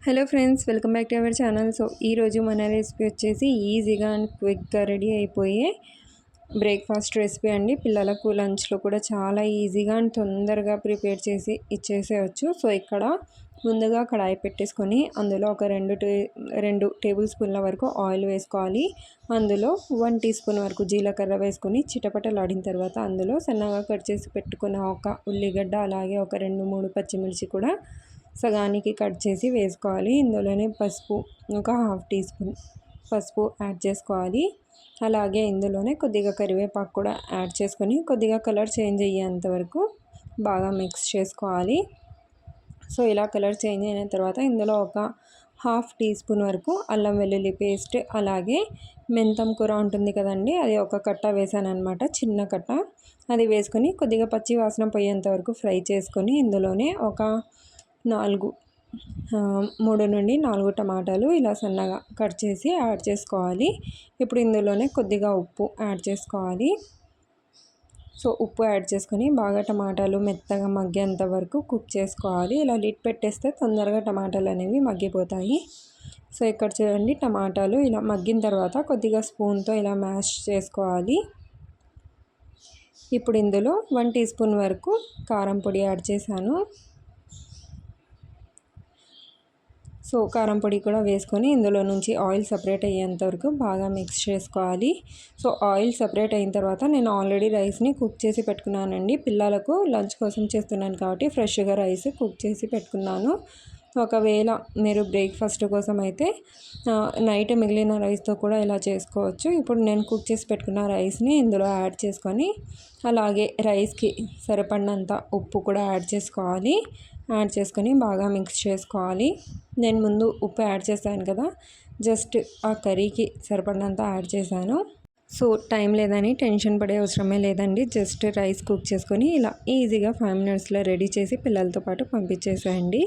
Hello friends, welcome back to our channel. So ఈరోజు మన recipe వచ్చేసి ఈజీగా అండ్ క్విక్గా రెడీ అయిపోయే బ్రేక్ఫాస్ట్ రెసిపీ అండి. పిల్లలకు లంచ్లో కూడా చాలా ఈజీగా అండ్ తొందరగా ప్రిపేర్ చేసి ఇచ్చేసేయచ్చు. సో ఇక్కడ ముందుగా కడాయి పెట్టేసుకొని అందులో ఒక రెండు టేబుల్ స్పూన్ల వరకు ఆయిల్ వేసుకోవాలి. అందులో 1 టీ స్పూన్ వరకు జీలకర్ర వేసుకొని చిటపటలాడిన తర్వాత అందులో సన్నగా కట్ చేసి పెట్టుకున్న ఒక ఉల్లిగడ్డ, అలాగే ఒక 2-3 పచ్చిమిర్చి కూడా సగానికి కట్ చేసి వేసుకోవాలి. ఇందులోనే పసుపు, ఒక 1/2 టీ స్పూన్ పసుపు యాడ్ చేసుకోవాలి. అలాగే ఇందులోనే కొద్దిగా కరివేపాకు కూడా యాడ్ చేసుకొని కొద్దిగా కలర్ చేంజ్ అయ్యేంత వరకు బాగా మిక్స్ చేసుకోవాలి. సో ఇలా కలర్ చేంజ్ అయిన తర్వాత ఇందులో ఒక 1/2 టీ స్పూన్ వరకు అల్లం వెల్లుల్లి పేస్ట్, అలాగే మెంతం కూర ఉంటుంది కదండి, అది ఒక కట్ట వేసాను అనమాట, చిన్న కట్ట. అది వేసుకొని కొద్దిగా పచ్చి వాసన పోయేంత వరకు ఫ్రై చేసుకొని ఇందులోనే ఒక 3 నుండి 4 టమాటాలు ఇలా సన్నగా కట్ చేసి యాడ్ చేసుకోవాలి. ఇప్పుడు ఇందులోనే కొద్దిగా ఉప్పు యాడ్ చేసుకోవాలి. సో ఉప్పు యాడ్ చేసుకొని బాగా టమాటాలు మెత్తగా మగ్గేంత వరకు కుక్ చేసుకోవాలి. ఇలా లిడ్ పెట్టేస్తే తొందరగా టమాటాలు అనేవి మగ్గిపోతాయి. సో ఇక్కడ చూడండి, టమాటాలు ఇలా మగ్గిన తర్వాత కొద్దిగా స్పూన్తో ఇలా మ్యాష్ చేసుకోవాలి. ఇప్పుడు ఇందులో 1 టీ స్పూన్ వరకు కారం పొడి యాడ్ చేశాను. సో కారం పొడి కూడా వేసుకొని ఇందులో నుంచి ఆయిల్ సపరేట్ అయ్యేంత వరకు బాగా మిక్స్ చేసుకోవాలి. సో ఆయిల్ సపరేట్ అయిన తర్వాత నేను ఆల్రెడీ రైస్ని కుక్ చేసి పెట్టుకున్నానండి. పిల్లలకు లంచ్ కోసం చేస్తున్నాను కాబట్టి ఫ్రెష్గా రైస్ కుక్ చేసి పెట్టుకున్నాను. ఒకవేళ మీరు బ్రేక్ఫాస్ట్ కోసం అయితే నైట్ మిగిలిన రైస్తో కూడా ఇలా చేసుకోవచ్చు. ఇప్పుడు నేను కుక్ చేసి పెట్టుకున్న రైస్ని ఇందులో యాడ్ చేసుకొని అలాగే రైస్కి సరిపడినంత ఉప్పు కూడా యాడ్ చేసుకోవాలి. యాడ్ చేసుకొని బాగా మిక్స్ చేసుకోవాలి. నేను ముందు ఉప్పు యాడ్ చేశాను కదా, జస్ట్ ఆ కర్రీకి సరిపడినంత యాడ్ చేశాను. సో టైం లేదని టెన్షన్ పడే అవసరమే లేదండి. జస్ట్ రైస్ కుక్ చేసుకొని ఇలా ఈజీగా 5 మినిట్స్లో రెడీ చేసి పిల్లలతో పాటు పంపించేసేయండి.